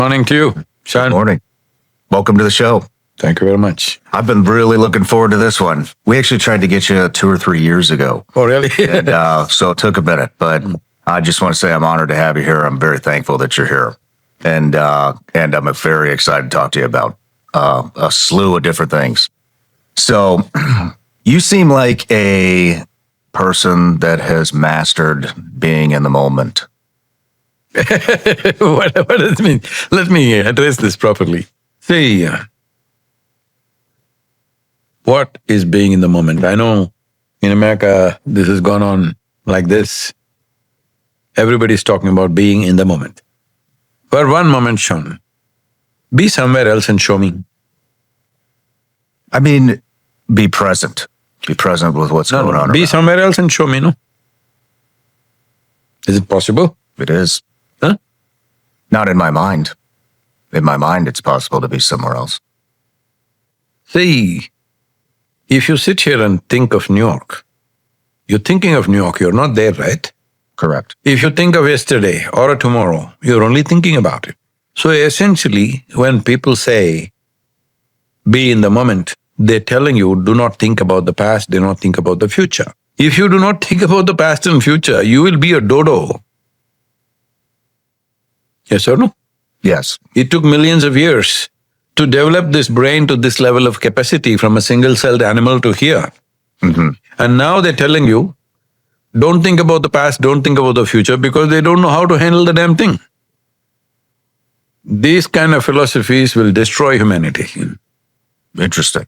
Morning to you, Shawn. Morning. Welcome to the show. Thank you very much. I've been really looking forward to this one. We actually tried to get you 2 or 3 years ago. Oh, really? So it took a minute, but I just want to say I'm honored to have you here. I'm very thankful that you're here. And I'm very excited to talk to you about a slew of different things. So you seem like a person that has mastered being in the moment. What does it mean? Let me address this properly. See, what is being in the moment? I know in America this has gone on like this. Everybody's talking about being in the moment. For one moment, Shawn, be somewhere else and show me. I mean, be present. Be present with what's going on. Be around. somewhere else and show me, no? Is it possible? It is. Huh? Not in my mind. In my mind, it's possible to be somewhere else. See, if you sit here and think of New York, you're thinking of New York, you're not there, right? Correct. If you think of yesterday or tomorrow, you're only thinking about it. So essentially, when people say, be in the moment, they're telling you, do not think about the past, do not think about the future. If you do not think about the past and future, you will be a dodo. Yes or no? Yes. It took millions of years to develop this brain to this level of capacity from a single-celled animal to here. And now they're telling you, don't think about the past, don't think about the future, because they don't know how to handle the damn thing. These kind of philosophies will destroy humanity. Interesting.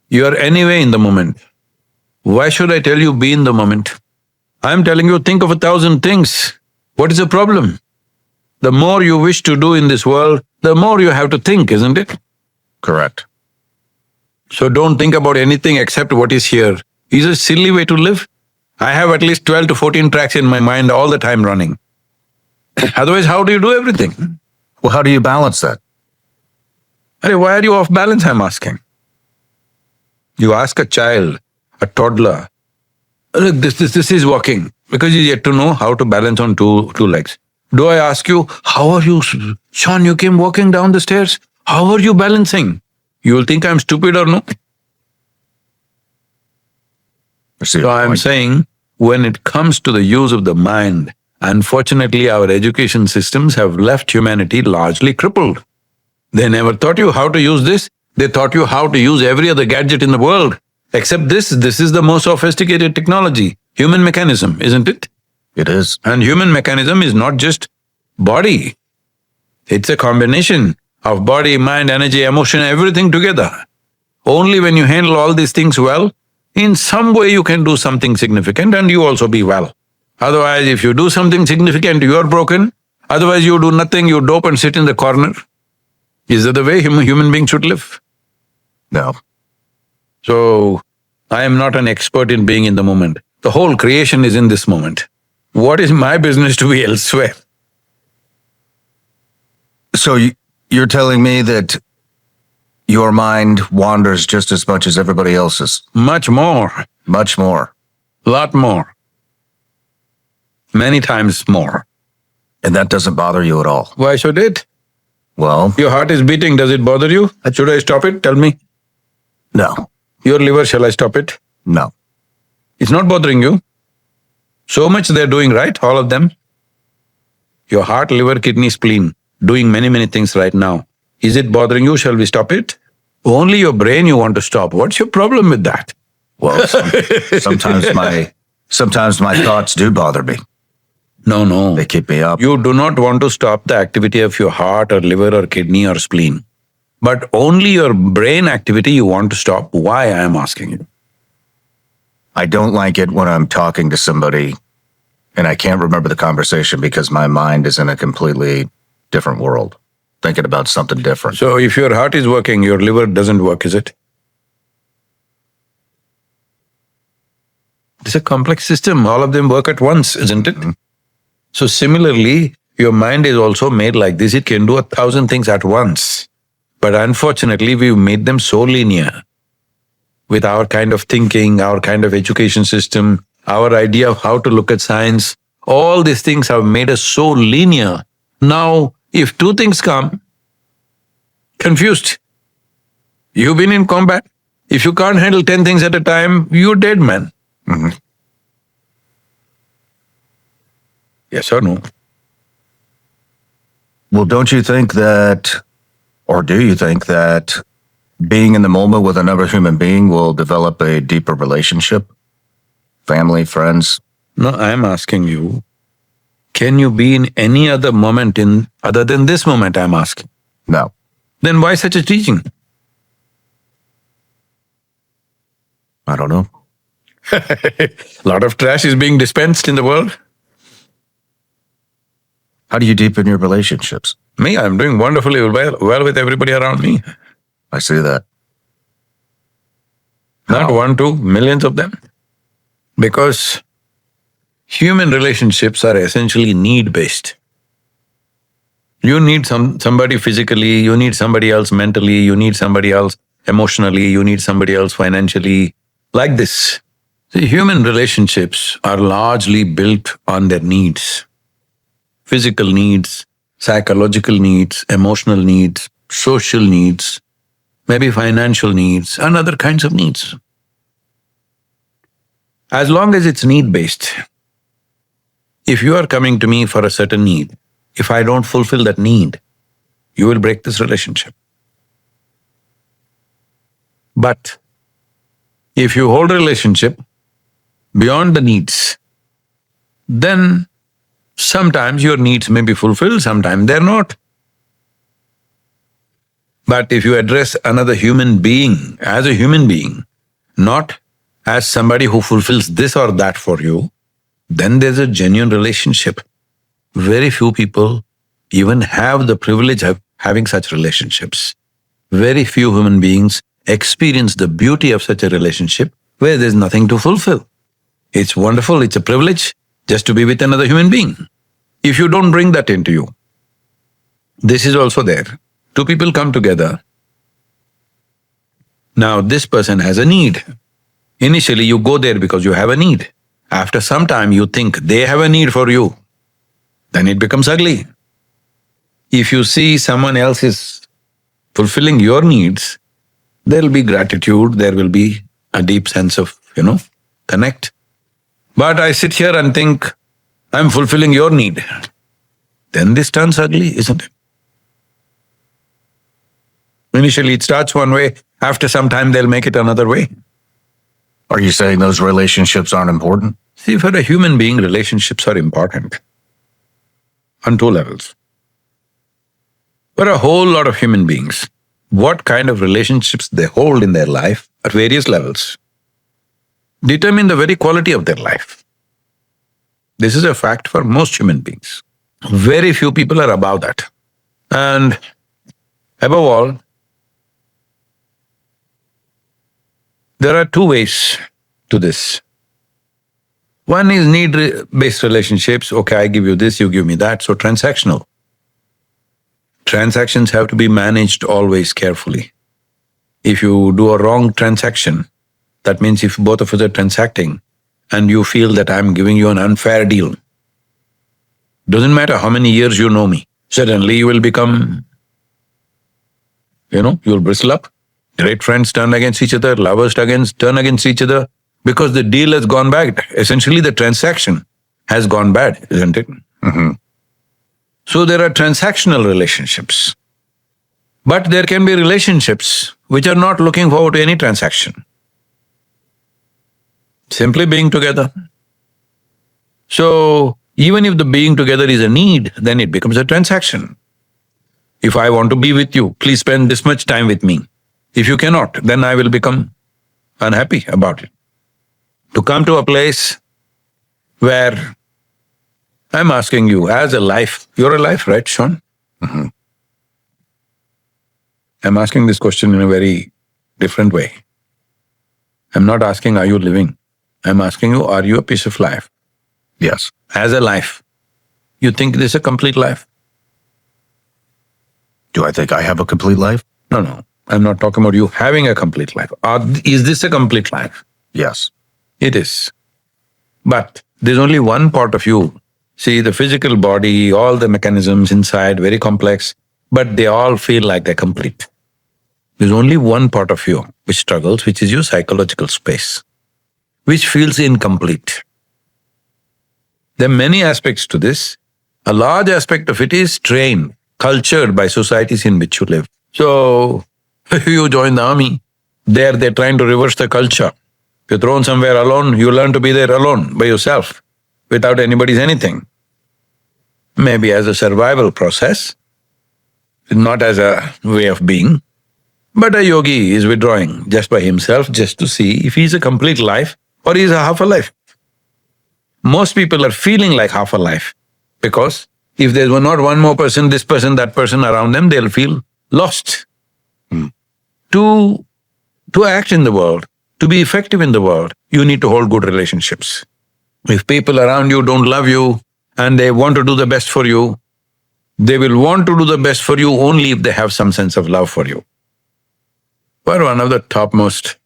You are anyway in the moment. Why should I tell you be in the moment? I'm telling you think of 1,000 things. What is the problem? The more you wish to do in this world, the more you have to think, isn't it? Correct. So don't think about anything except what is here. Is a silly way to live. I have at least 12 to 14 tracks in my mind all the time running. Otherwise, how do you do everything? Well, how do you balance that? Arey, why are you off balance, I'm asking? You ask a child, a toddler, look, this is walking, because he's yet to know how to balance on two legs. Do I ask you, how are you, Shawn, you came walking down the stairs? How are you balancing? You will think I'm stupid or no? So I'm saying, when it comes to the use of the mind, unfortunately our education systems have left humanity largely crippled. They never taught you how to use this, they taught you how to use every other gadget in the world. Except this is the most sophisticated technology, human mechanism, isn't it? It is. And human mechanism is not just body. It's a combination of body, mind, energy, emotion, everything together. Only when you handle all these things well, in some way you can do something significant and you also be well. Otherwise, if you do something significant, you are broken. Otherwise, you do nothing, you dope and sit in the corner. Is that the way human beings should live? No. So, I am not an expert in being in the moment. The whole creation is in this moment. What is my business to be elsewhere? So you're telling me that your mind wanders just as much as everybody else's? Much more. Much more. Lot more. Many times more. And that doesn't bother you at all? Why should it? Well… Your heart is beating, does it bother you? Should I stop it? Tell me. No. Your liver, shall I stop it? No. It's not bothering you. So much they're doing right, all of them. Your heart, liver, kidney, spleen, doing many things right now. Is it bothering you? Shall we stop it? Only your brain you want to stop. What's your problem with that? Well, sometimes my thoughts do bother me. No. They keep me up. You do not want to stop the activity of your heart or liver or kidney or spleen. But only your brain activity you want to stop. Why, I am asking you? I don't like it when I'm talking to somebody and I can't remember the conversation because my mind is in a completely different world, thinking about something different. So if your heart is working, your liver doesn't work, is it? It's a complex system. All of them work at once, isn't it? So similarly, your mind is also made like this. It can do 1,000 things at once. But unfortunately, we've made them so linear. With our kind of thinking, our kind of education system, our idea of how to look at science, all these things have made us so linear. Now, if two things come, confused. You've been in combat. If you can't handle 10 things at a time, you're dead, man. Mhm. Yes or no? Well, don't you think that, or do you think that being in the moment with another human being will develop a deeper relationship? Family, friends? No, I'm asking you, can you be in any other moment other than this moment, I'm asking? No. Then why such a teaching? I don't know. A lot of trash is being dispensed in the world. How do you deepen your relationships? Me, I'm doing wonderfully well with everybody around me. I see that. Not How? one, two, millions of them. Because human relationships are essentially need-based. You need somebody physically, you need somebody else mentally, you need somebody else emotionally, you need somebody else financially, like this. See, human relationships are largely built on their needs. Physical needs, psychological needs, emotional needs, social needs, maybe financial needs, and other kinds of needs. As long as it's need-based, if you are coming to me for a certain need, if I don't fulfill that need, you will break this relationship. But if you hold a relationship beyond the needs, then sometimes your needs may be fulfilled, sometimes they're not. But if you address another human being as a human being, not as somebody who fulfills this or that for you, then there's a genuine relationship. Very few people even have the privilege of having such relationships. Very few human beings experience the beauty of such a relationship where there's nothing to fulfill. It's wonderful, it's a privilege just to be with another human being. If you don't bring that into you, this is also there. Two people come together. Now this person has a need. Initially you go there because you have a need. After some time you think they have a need for you. Then it becomes ugly. If you see someone else is fulfilling your needs, there will be gratitude, there will be a deep sense of, connect. But I sit here and think, I'm fulfilling your need. Then this turns ugly, isn't it? Initially it starts one way, after some time they'll make it another way. Are you saying those relationships aren't important? See, for a human being, relationships are important on two levels. For a whole lot of human beings, what kind of relationships they hold in their life at various levels determine the very quality of their life. This is a fact for most human beings. Very few people are above that. And above all, there are two ways to this. One is need-based relationships. Okay, I give you this, you give me that, so transactional. Transactions have to be managed always carefully. If you do a wrong transaction, that means if both of us are transacting and you feel that I'm giving you an unfair deal, doesn't matter how many years you know me, suddenly you will become, you'll bristle up. Great friends turn against each other, lovers turn against each other, because the deal has gone bad. Essentially the transaction has gone bad, isn't it? Mm-hmm. So there are transactional relationships. But there can be relationships which are not looking forward to any transaction. Simply being together. So even if the being together is a need, then it becomes a transaction. If I want to be with you, please spend this much time with me. If you cannot, then I will become unhappy about it. To come to a place where I'm asking you, as a life, you're a life, right, Shawn? Mm-hmm. I'm asking this question in a very different way. I'm not asking, are you living? I'm asking you, are you a piece of life? Yes. As a life, you think this is a complete life? Do I think I have a complete life? No. I'm not talking about you having a complete life. Is this a complete life? Yes. It is. But there's only one part of you. See, the physical body, all the mechanisms inside, very complex, but they all feel like they're complete. There's only one part of you which struggles, which is your psychological space, which feels incomplete. There are many aspects to this. A large aspect of it is trained, cultured by societies in which you live. So, if you join the army, there they're trying to reverse the culture. If you're thrown somewhere alone, you learn to be there alone, by yourself, without anybody's anything. Maybe as a survival process, not as a way of being. But a yogi is withdrawing just by himself, just to see if he's a complete life or he's a half a life. Most people are feeling like half a life, because if there's not one more person, this person, that person around them, they'll feel lost. To act in the world, to be effective in the world, you need to hold good relationships. If people around you don't love you and they want to do the best for you, they will want to do the best for you only if they have some sense of love for you. We're one of the topmost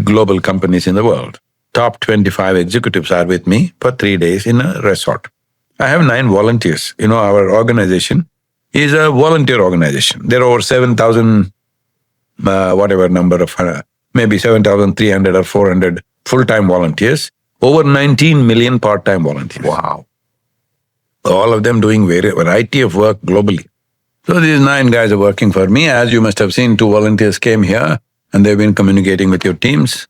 global companies in the world. Top 25 executives are with me for 3 days in a resort. I have 9 volunteers. Our organization is a volunteer organization. There are over 7,000, whatever number of, maybe 7,300 or 400 full-time volunteers, over 19 million part-time volunteers. Wow. All of them doing variety of work globally. So these 9 guys are working for me. As you must have seen, 2 volunteers came here and they've been communicating with your teams.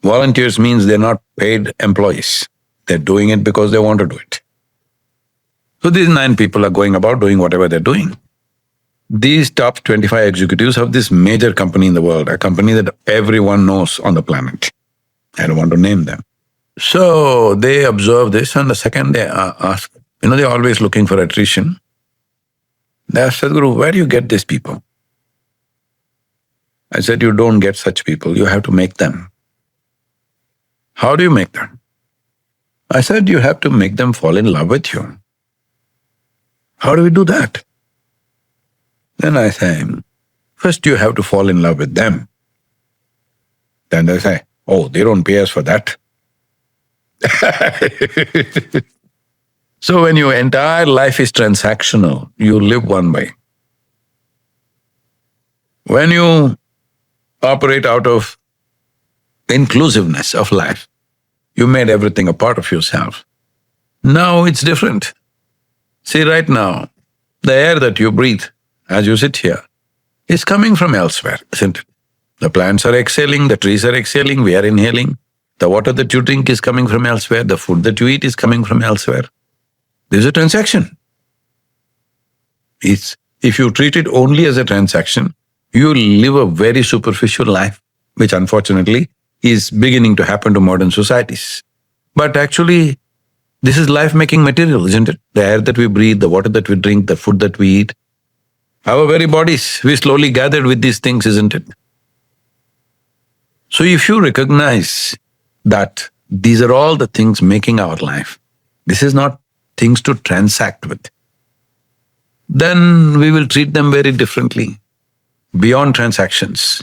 Volunteers means they're not paid employees. They're doing it because they want to do it. So these 9 people are going about doing whatever they're doing. These top 25 executives of this major company in the world, a company that everyone knows on the planet. I don't want to name them. So they observe this, and the second they ask, they're always looking for attrition. They asked, Sadhguru, where do you get these people? I said, you don't get such people, you have to make them. How do you make them? I said, you have to make them fall in love with you. How do we do that? Then I say, first you have to fall in love with them. Then they say, oh, they don't pay us for that. So when your entire life is transactional, you live one way. When you operate out of inclusiveness of life, you made everything a part of yourself. Now it's different. See, right now, the air that you breathe as you sit here is coming from elsewhere, isn't it? The plants are exhaling, the trees are exhaling, we are inhaling. The water that you drink is coming from elsewhere, the food that you eat is coming from elsewhere. There's a transaction. If you treat it only as a transaction, you live a very superficial life, which unfortunately is beginning to happen to modern societies. But actually, this is life-making material, isn't it? The air that we breathe, the water that we drink, the food that we eat. Our very bodies, we slowly gathered with these things, isn't it? So if you recognize that these are all the things making our life, this is not things to transact with, then we will treat them very differently, beyond transactions.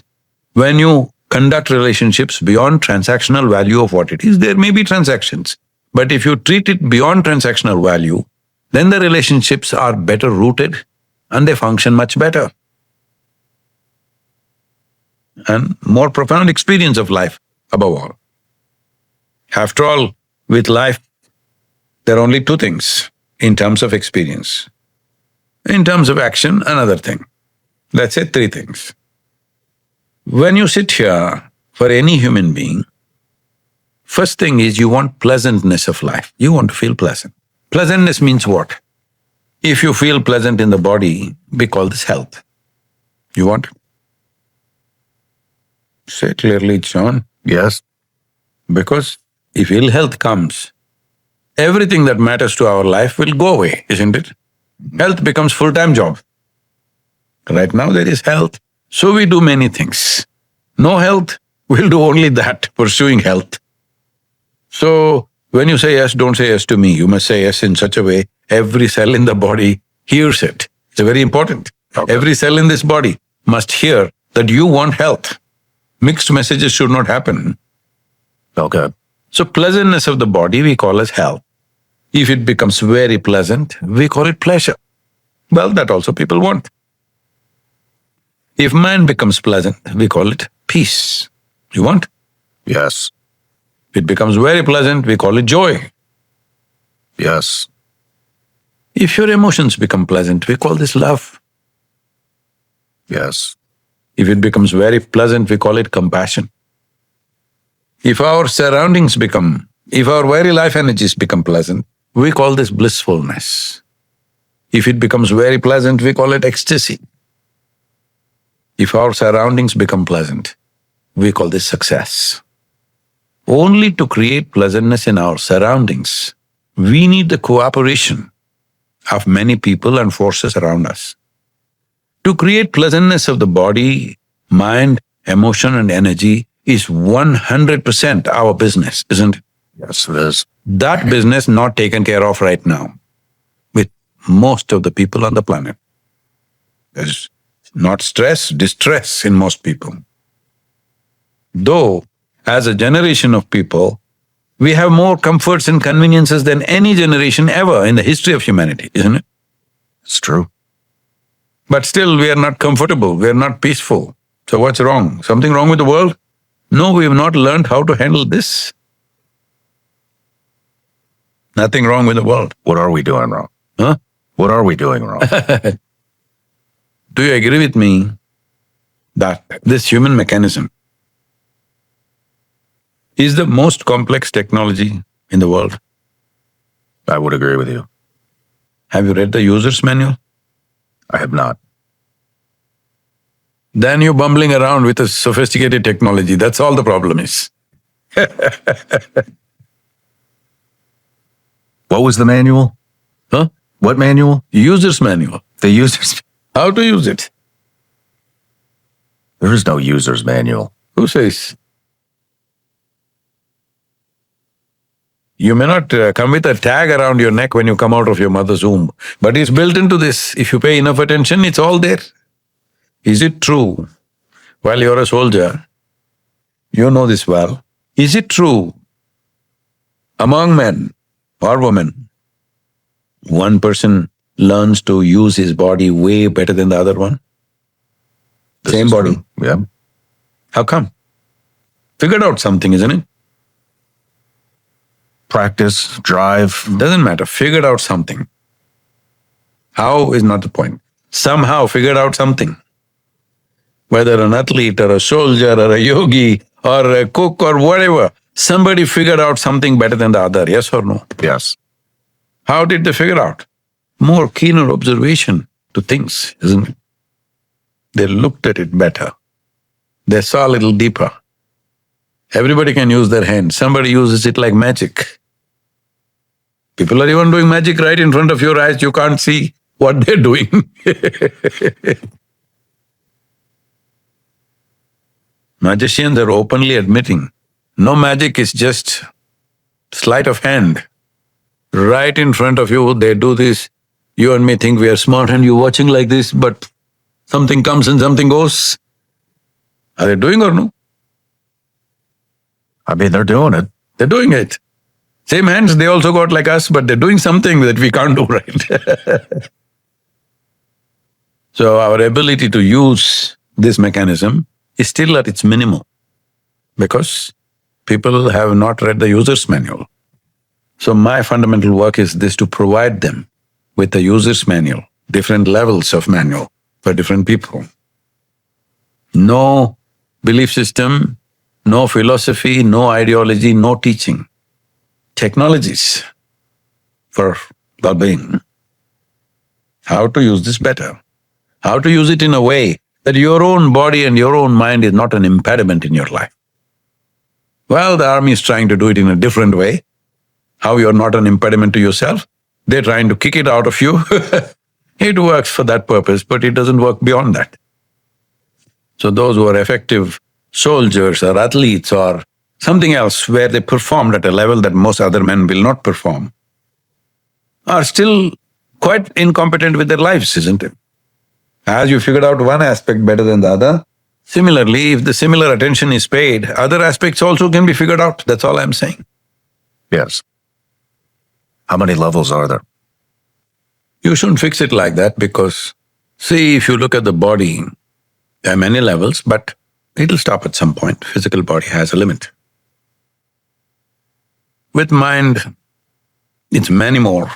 When you conduct relationships beyond transactional value of what it is, there may be transactions. But if you treat it beyond transactional value, then the relationships are better rooted and they function much better. And more profound experience of life, above all. After all, with life, there are only 2 things in terms of experience. In terms of action, another thing. Let's say 3 things. When you sit here, for any human being, first thing is you want pleasantness of life. You want to feel pleasant. Pleasantness means what? If you feel pleasant in the body, we call this health. You want it? Say clearly, Shawn. Yes. Because if ill health comes, everything that matters to our life will go away, isn't it? Health becomes full-time job. Right now there is health, so we do many things. No health, we'll do only that, pursuing health. So when you say yes, don't say yes to me. You must say yes in such a way every cell in the body hears it. It's very important. Okay. Every cell in this body must hear that you want health. Mixed messages should not happen. Okay. So pleasantness of the body we call as health. If it becomes very pleasant, we call it pleasure. Well, that also people want. If mind becomes pleasant, we call it peace. You want? Yes. If it becomes very pleasant, we call it joy. Yes. If your emotions become pleasant, we call this love. Yes. If it becomes very pleasant, we call it compassion. If our surroundings if our very life energies become pleasant, we call this blissfulness. If it becomes very pleasant, we call it ecstasy. If our surroundings become pleasant, we call this success. Only to create pleasantness in our surroundings, we need the cooperation of many people and forces around us. To create pleasantness of the body, mind, emotion and energy is 100% our business, isn't it? Yes, it is. That business not taken care of right now with most of the people on the planet. There's not stress, distress in most people. Though, as a generation of people, we have more comforts and conveniences than any generation ever in the history of humanity, isn't it? It's true. But still we are not comfortable, we are not peaceful. So what's wrong? Something wrong with the world? No, we have not learned how to handle this. Nothing wrong with the world. What are we doing wrong? Huh? What are we doing wrong? Do you agree with me that this human mechanism is the most complex technology in the world? I would agree with you. Have you read the user's manual? I have not. Then you're bumbling around with a sophisticated technology, that's all the problem is. What was the manual? Huh? What manual? User's manual. The user's… How to use it? There is no user's manual. Who says? You may not come with a tag around your neck when you come out of your mother's womb, but it's built into this. If you pay enough attention, it's all there. Is it true? While you're a soldier, you know this well. Is it true among men or women, one person learns to use his body way better than the other one? This Same is body. true. Yeah. How come? Figured out something, isn't it? Practice, drive. Doesn't matter, figured out something. How is not the point. Somehow figured out something. Whether an athlete or a soldier or a yogi or a cook or whatever, somebody figured out something better than the other, yes or no? Yes. How did they figure out? More keener observation to things, isn't it? They looked at it better. They saw a little deeper. Everybody can use their hand, somebody uses it like magic. People are even doing magic right in front of your eyes, you can't see what they're doing. Magicians are openly admitting, no magic is just sleight of hand. Right in front of you, they do this. You and me think we are smart and you're watching like this, but something comes and something goes. Are they doing or no? I mean, they're doing it. They're doing it. Same hands they also got like us, but they're doing something that we can't do right. So our ability to use this mechanism is still at its minimum because people have not read the user's manual. So my fundamental work is this, to provide them with the user's manual, different levels of manual for different people. No belief system, no philosophy, no ideology, no teaching. Technologies for well-being. How to use this better. How to use it in a way that your own body and your own mind is not an impediment in your life. Well, the army is trying to do it in a different way. How you're not an impediment to yourself. They're trying to kick it out of you. It works for that purpose, but it doesn't work beyond that. So those who are effective soldiers or athletes or something else where they performed at a level that most other men will not perform, are still quite incompetent with their lives, isn't it? As you figured out one aspect better than the other, similarly, if the similar attention is paid, other aspects also can be figured out, that's all I'm saying. Yes. How many levels are there? You shouldn't fix it like that because, see, if you look at the body, There are many levels, but it'll stop at some point. Physical body has a limit. With mind, it's many more,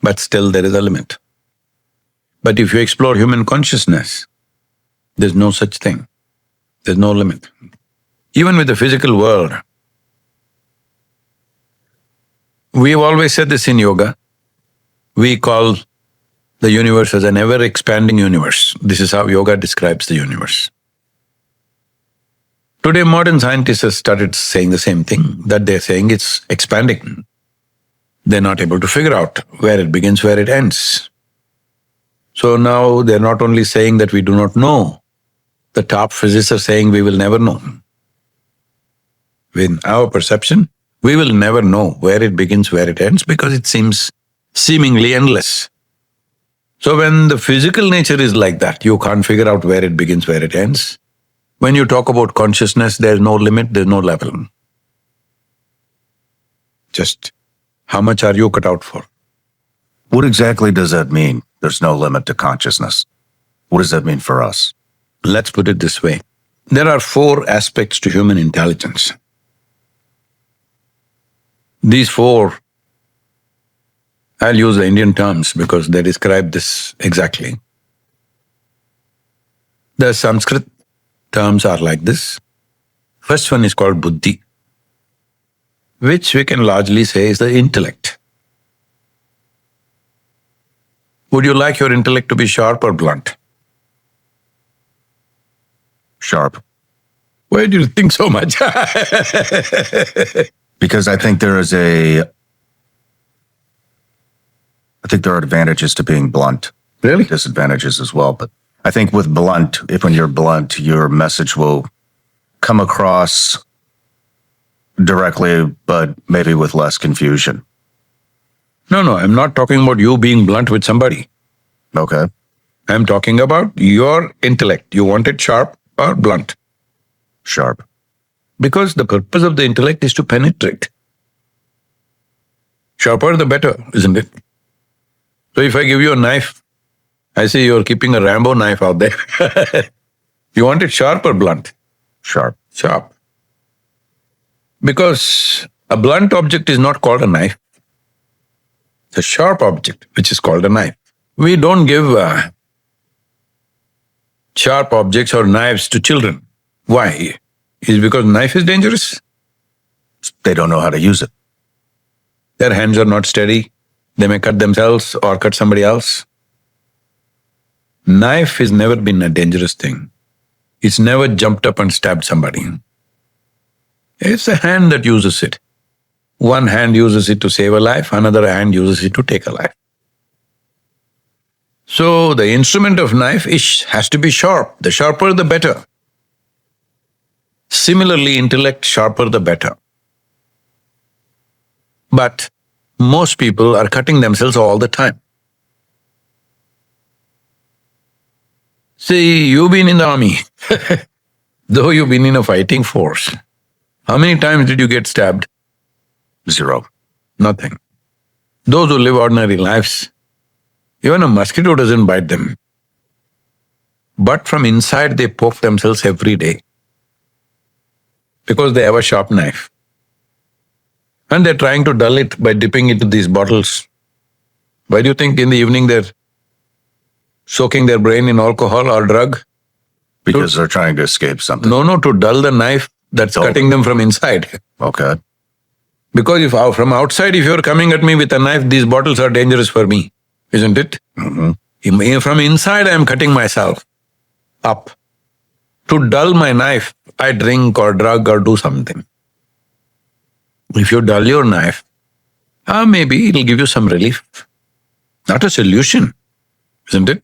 but still there is a limit. But if you explore human consciousness, there's no such thing. There's no limit. Even with the physical world, we've always said this in yoga, we call the universe as an ever-expanding universe. This is how yoga describes the universe. Today, modern scientists have started saying the same thing, that they're saying it's expanding. They're not able to figure out where it begins, where it ends. So now they're not only saying that we do not know, the top physicists are saying we will never know. In our perception, we will never know where it begins, where it ends, because it seems seemingly endless. So when the physical nature is like that, you can't figure out where it begins, where it ends. When you talk about consciousness, there's no limit, there's no level. Just how much are you cut out for? What exactly does that mean? There's no limit to consciousness. What does that mean for us? Let's put it this way. There are 4 aspects to human intelligence. These 4, I'll use the Indian terms because they describe this exactly. The Sanskrit terms are like this. First one is called buddhi, which we can largely say is the intellect. Would you like your intellect to be sharp or blunt? Sharp. Why do you think so much? Because I think there are advantages to being blunt. Really? Disadvantages as well. But I think with blunt, if when you're blunt, your message will come across directly, but maybe with less confusion. No, I'm not talking about you being blunt with somebody. Okay. I'm talking about your intellect. You want it sharp or blunt? Sharp. Because the purpose of the intellect is to penetrate. Sharper the better, isn't it? So if I give you a knife, I say you're keeping a Rambo knife out there. You want it sharp or blunt? Sharp. Sharp. Because a blunt object is not called a knife. It's a sharp object, which is called a knife. We don't give sharp objects or knives to children. Why? Is it because knife is dangerous? They don't know how to use it. Their hands are not steady. They may cut themselves or cut somebody else. Knife has never been a dangerous thing. It's never jumped up and stabbed somebody. It's a hand that uses it. One hand uses it to save a life, another hand uses it to take a life. So the instrument of knife has to be sharp. The sharper the better. Similarly, intellect, sharper the better. But most people are cutting themselves all the time. See, you've been in the army, though you've been in a fighting force. How many times did you get stabbed? 0. Nothing. Those who live ordinary lives, even a mosquito doesn't bite them. But from inside they poke themselves every day because they have a sharp knife. And they're trying to dull it by dipping into these bottles. Why do you think in the evening they're soaking their brain in alcohol or drug? Because they're trying to escape something. No, to dull the knife that's cutting them from inside. Okay. Because if from outside, if you're coming at me with a knife, these bottles are dangerous for me, isn't it? Mm-hmm. From inside, I am cutting myself up. To dull my knife, I drink or drug or do something. If you dull your knife, maybe it'll give you some relief. Not a solution, isn't it?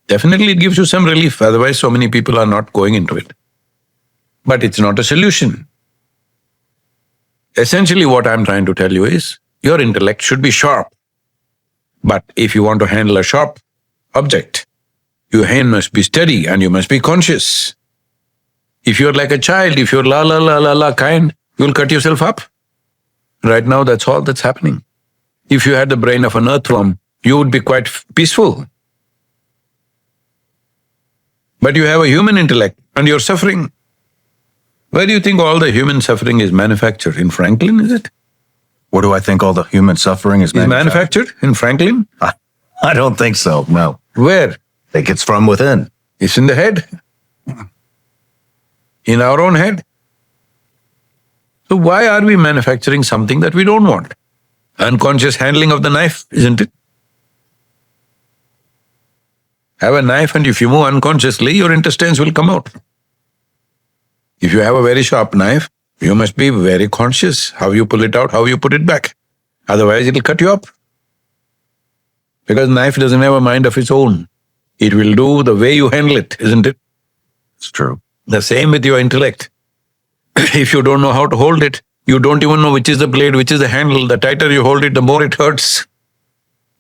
Definitely it gives you some relief, otherwise so many people are not going into it. But it's not a solution. Essentially what I'm trying to tell you is, your intellect should be sharp. But if you want to handle a sharp object, your hand must be steady and you must be conscious. If you're like a child, if you're la kind, you'll cut yourself up. Right now, that's all that's happening. If you had the brain of an earthworm, you would be quite peaceful. But you have a human intellect and you're suffering. Where do you think all the human suffering is manufactured? In Franklin, is it? What do I think all the human suffering is Is manufactured in Franklin? I don't think so, no. Where? I think it's from within. It's in the head. In our own head. So why are we manufacturing something that we don't want? Unconscious handling of the knife, isn't it? Have a knife and if you move unconsciously, your intestines will come out. If you have a very sharp knife, you must be very conscious how you pull it out, how you put it back. Otherwise, it'll cut you up. Because knife doesn't have a mind of its own. It will do the way you handle it, isn't it? It's true. The same with your intellect. If you don't know how to hold it, you don't even know which is the blade, which is the handle. The tighter you hold it, the more it hurts.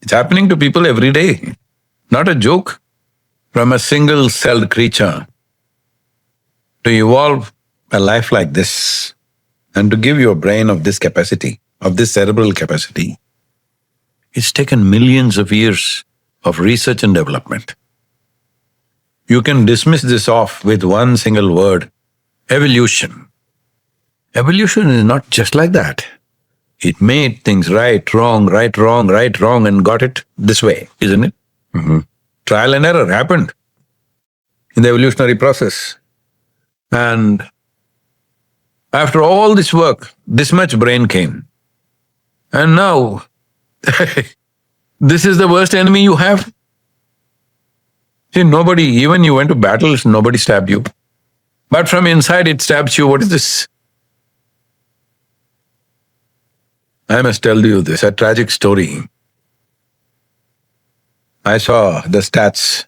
It's happening to people every day. Not a joke. From a single-celled creature to evolve a life like this and to give your brain of this capacity, of this cerebral capacity, it's taken millions of years of research and development. You can dismiss this off with one single word, evolution. Evolution is not just like that. It made things right, wrong, and got it this way, isn't it? Mm-hmm. Trial and error happened in the evolutionary process. And after all this work, this much brain came. And now, this is the worst enemy you have? See, nobody, even you went to battles, nobody stabbed you. But from inside it stabs you. What is this? I must tell you this, a tragic story. I saw the stats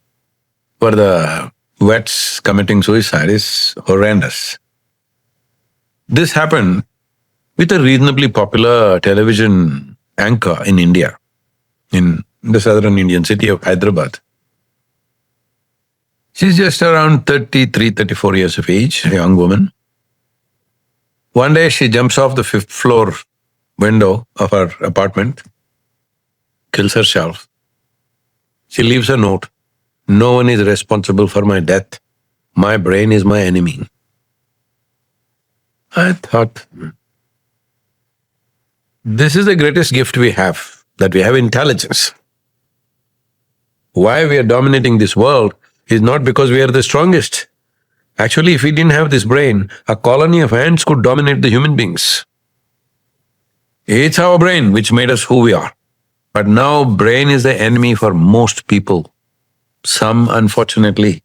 for the vets committing suicide is horrendous. This happened with a reasonably popular television anchor in India, in the southern Indian city of Hyderabad. She's just around 33, 34 years of age, a young woman. One day she jumps off the 5th floor window of her apartment, kills herself. She leaves a note, "No one is responsible for my death. My brain is my enemy." I thought, this is the greatest gift we have, that we have intelligence. Why we are dominating this world is not because we are the strongest. Actually, if we didn't have this brain, a colony of ants could dominate the human beings. It's our brain which made us who we are. But now brain is the enemy for most people. Some, unfortunately,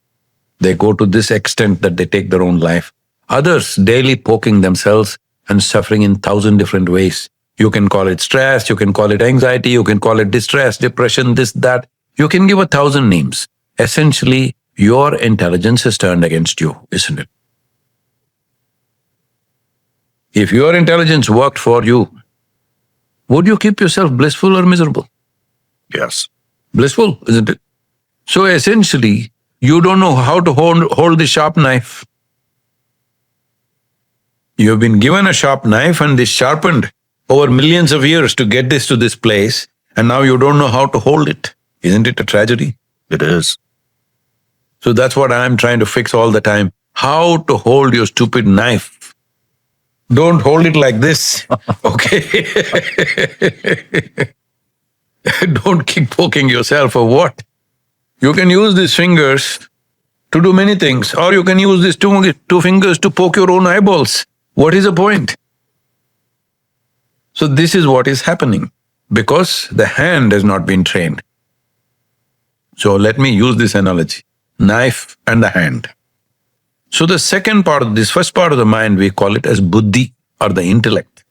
they go to this extent that they take their own life. Others daily poking themselves and suffering in 1,000 different ways. You can call it stress, you can call it anxiety, you can call it distress, depression, this, that. You can give 1,000 names. Essentially, your intelligence is turned against you, isn't it? If your intelligence worked for you, would you keep yourself blissful or miserable? Yes. Blissful, isn't it? So essentially, you don't know how to hold the sharp knife. You've been given a sharp knife and this sharpened over millions of years to get this to this place, and now you don't know how to hold it. Isn't it a tragedy? It is. So that's what I'm trying to fix all the time. How to hold your stupid knife. Don't hold it like this, okay? Don't keep poking yourself for what? You can use these fingers to do many things, or you can use these two fingers to poke your own eyeballs. What is the point? So this is what is happening, because the hand has not been trained. So let me use this analogy, knife and the hand. So the second part of this first part of the mind, we call it as buddhi or the intellect.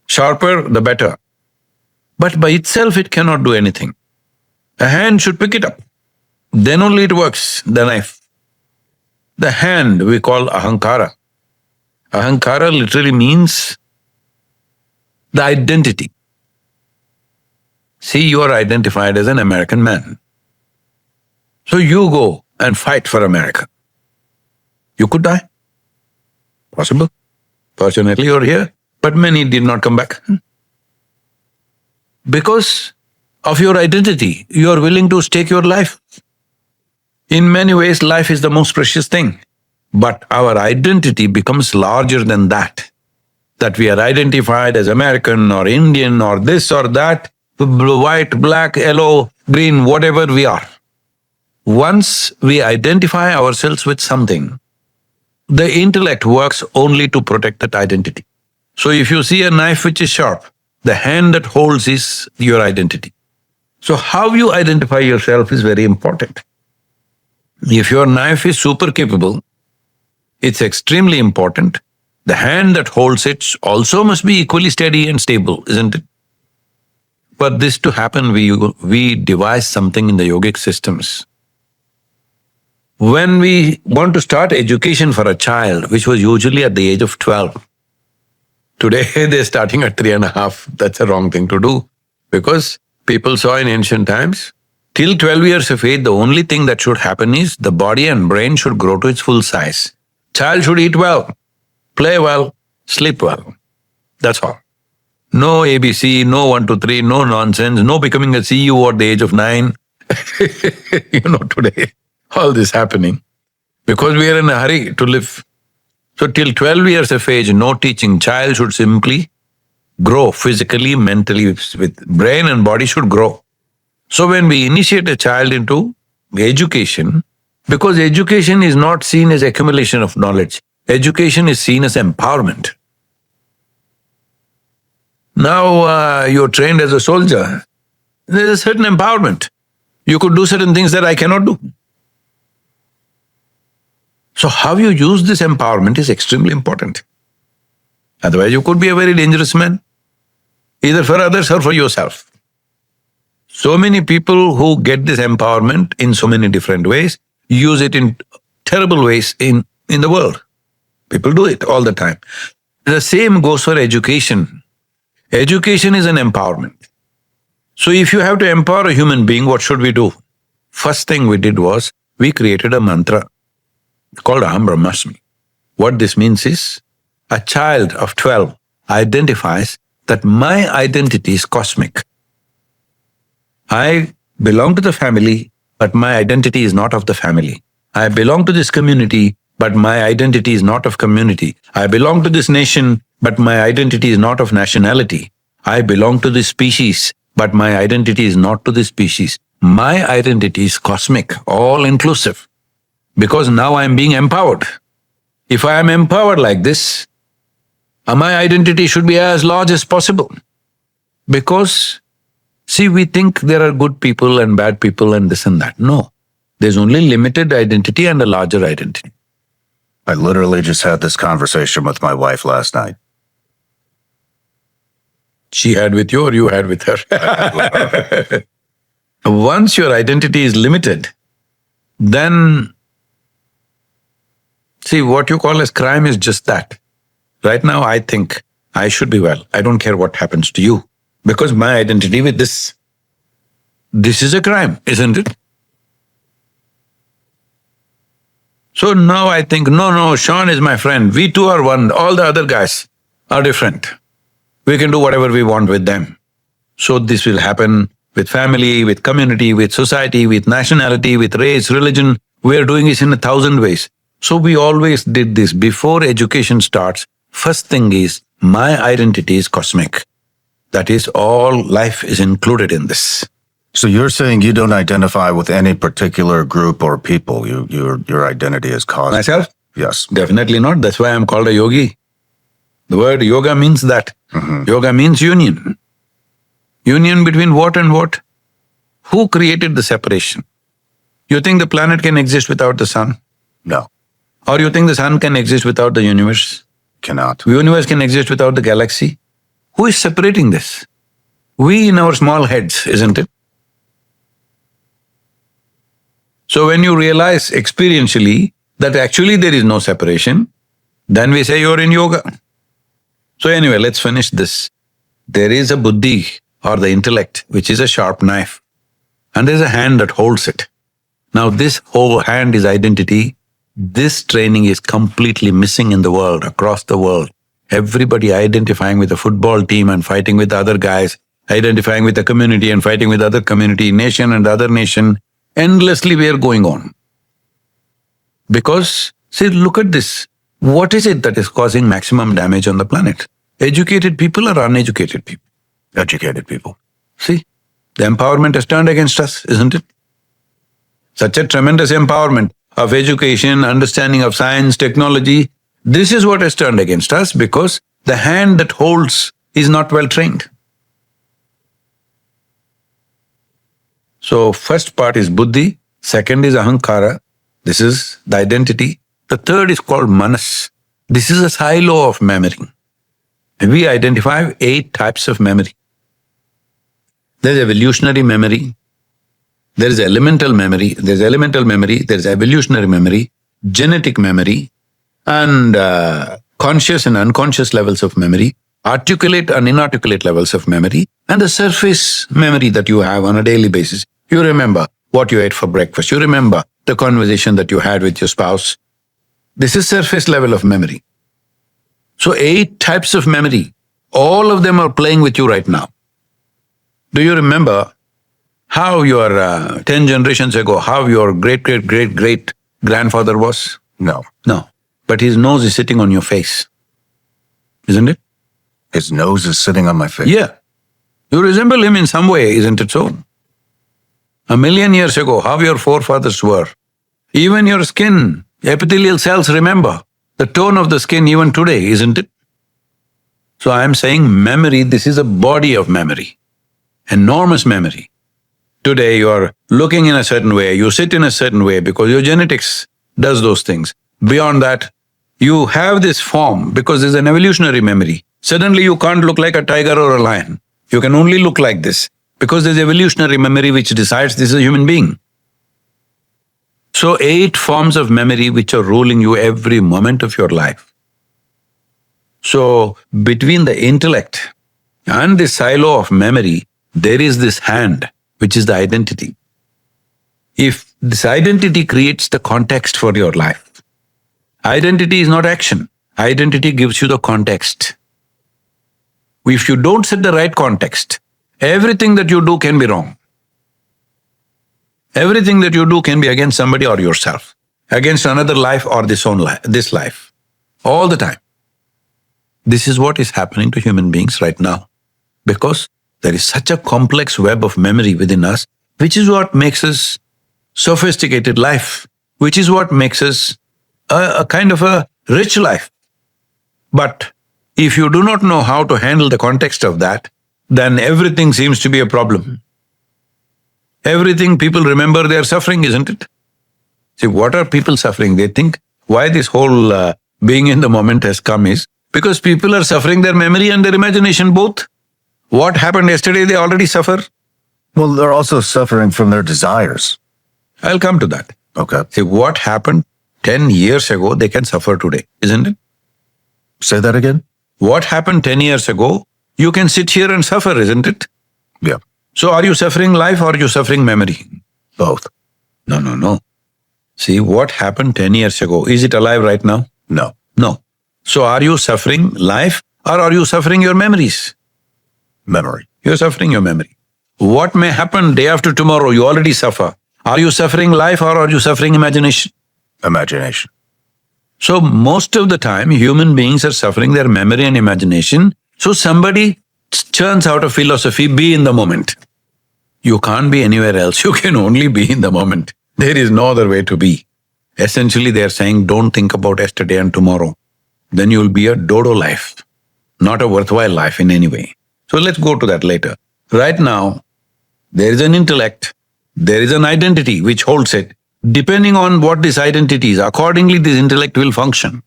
Sharper, the better. But by itself, it cannot do anything. A hand should pick it up. Then only it works, the knife. The hand we call ahankara. Ahankara literally means the identity. See, you are identified as an American man. So you go and fight for America. You could die. Possible. Fortunately, you're here, but many did not come back. Because of your identity, you are willing to stake your life. In many ways, life is the most precious thing. But our identity becomes larger than that. That we are identified as American or Indian or this or that, white, black, yellow, green, whatever we are. Once we identify ourselves with something, the intellect works only to protect that identity. So if you see a knife which is sharp, the hand that holds is your identity. So how you identify yourself is very important. If your knife is super capable, it's extremely important. The hand that holds it also must be equally steady and stable, isn't it? For this to happen, we devise something in the yogic systems. When we want to start education for a child, which was usually at the age of 12, today they're starting at 3.5. That's a wrong thing to do, because people saw in ancient times, till 12 years of age, the only thing that should happen is the body and brain should grow to its full size. Child should eat well, play well, sleep well. That's all. No ABC, no 1, 2, 3, no nonsense, no becoming a CEO at the age of 9. Today, all this happening because we are in a hurry to live. So till 12 years of age, no teaching. Child should simply grow physically, mentally, with brain and body should grow. So when we initiate a child into education, because education is not seen as accumulation of knowledge, education is seen as empowerment. Now you're trained as a soldier, there's a certain empowerment. You could do certain things that I cannot do. So how you use this empowerment is extremely important. Otherwise you could be a very dangerous man, either for others or for yourself. So many people who get this empowerment in so many different ways, use it in terrible ways in the world. People do it all the time. The same goes for education. Education is an empowerment. So if you have to empower a human being, what should we do? First thing we did was, we created a mantra called Aham Brahmasmi. What this means is, a child of 12 identifies that my identity is cosmic. I belong to the family, but my identity is not of the family. I belong to this community, but my identity is not of community. I belong to this nation, but my identity is not of nationality. I belong to this species, but my identity is not to this species. My identity is cosmic, all-inclusive, because now I am being empowered. If I am empowered like this, my identity should be as large as possible. Because, see, we think there are good people and bad people and this and that. No, there's only limited identity and a larger identity. I literally just had this conversation with my wife last night. She had with you or you had with her? Once your identity is limited, then, see, what you call as crime is just that. Right now I think I should be well. I don't care what happens to you, because my identity with this is a crime, isn't it? So now I think, no, Shawn is my friend, we two are one, all the other guys are different. We can do whatever we want with them. So this will happen with family, with community, with society, with nationality, with race, religion. We are doing this in 1,000 ways. So we always did this. Before education starts, first thing is, my identity is cosmic. That is, all life is included in this. So you're saying you don't identify with any particular group or people, your identity is cosmic? Myself? Yes. Definitely not. That's why I'm called a yogi. The word yoga means that. Yoga means union. Union between what and what? Who created the separation? You think the planet can exist without the sun? No. Or you think the sun can exist without the universe? Cannot. The universe can exist without the galaxy? Who is separating this? We in our small heads, isn't it? So when you realize experientially that actually there is no separation, then we say you're in yoga. So anyway, let's finish this. There is a buddhi or the intellect, which is a sharp knife, and there's a hand that holds it. Now this whole hand is identity. This training is completely missing in the world, across the world. Everybody identifying with a football team and fighting with other guys, identifying with a community and fighting with other community, nation and other nation. Endlessly we are going on. Because, see, look at this. What is it that is causing maximum damage on the planet? Educated people or uneducated people? Educated people. See, the empowerment has turned against us, isn't it? Such a tremendous empowerment of education, understanding of science, technology. This is what has turned against us because the hand that holds is not well trained. So, first part is buddhi, second is ahankara, this is the identity. The third is called manas. This is a silo of memory. We identify 8 types of memory. There's evolutionary memory, there is elemental memory, there's evolutionary memory, genetic memory, and conscious and unconscious levels of memory, articulate and inarticulate levels of memory, and the surface memory that you have on a daily basis. You remember what you ate for breakfast, you remember the conversation that you had with your spouse. This is surface level of memory. So 8 types of memory, all of them are playing with you right now. Do you remember how your 10 generations ago, how your great-great-great-great-grandfather was? No. No. But his nose is sitting on your face, isn't it? His nose is sitting on my face. Yeah. You resemble him in some way, isn't it so? 1,000,000 years ago, how your forefathers were. Even your skin, epithelial cells remember the tone of the skin even today, isn't it? So I am saying memory, this is a body of memory, enormous memory. Today you are looking in a certain way, you sit in a certain way because your genetics does those things. Beyond that, you have this form because there's an evolutionary memory. Suddenly you can't look like a tiger or a lion. You can only look like this because there's evolutionary memory which decides this is a human being. So 8 forms of memory which are ruling you every moment of your life. So between the intellect and the silo of memory, there is this hand which is the identity. If this identity creates the context for your life, identity is not action, identity gives you the context. If you don't set the right context, everything that you do can be wrong. Everything that you do can be against somebody or yourself, against another life or this life, all the time. This is what is happening to human beings right now, because there is such a complex web of memory within us, which is what makes us sophisticated life, which is what makes us a kind of a rich life. But if you do not know how to handle the context of that, then everything seems to be a problem. Everything people remember they are suffering, isn't it? See, what are people suffering? They think why this whole being in the moment has come is because people are suffering their memory and their imagination both. What happened yesterday, they already suffer. Well, they're also suffering from their desires. I'll come to that. Okay. See, what happened 10 years ago, they can suffer today, isn't it? Say that again? What happened 10 years ago, you can sit here and suffer, isn't it? Yeah. So are you suffering life or are you suffering memory? Both. No. See, what happened 10 years ago, is it alive right now? No. No. So are you suffering life or are you suffering your memories? Memory. You're suffering your memory. What may happen day after tomorrow, you already suffer. Are you suffering life or are you suffering imagination? Imagination. So most of the time, human beings are suffering their memory and imagination. So somebody churns out a philosophy, be in the moment. You can't be anywhere else, you can only be in the moment. There is no other way to be. Essentially, they are saying, don't think about yesterday and tomorrow. Then you'll be a dodo life, not a worthwhile life in any way. So let's go to that later. Right now, there is an intellect, there is an identity which holds it. Depending on what this identity is, accordingly this intellect will function.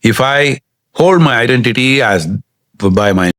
If I hold my identity as by my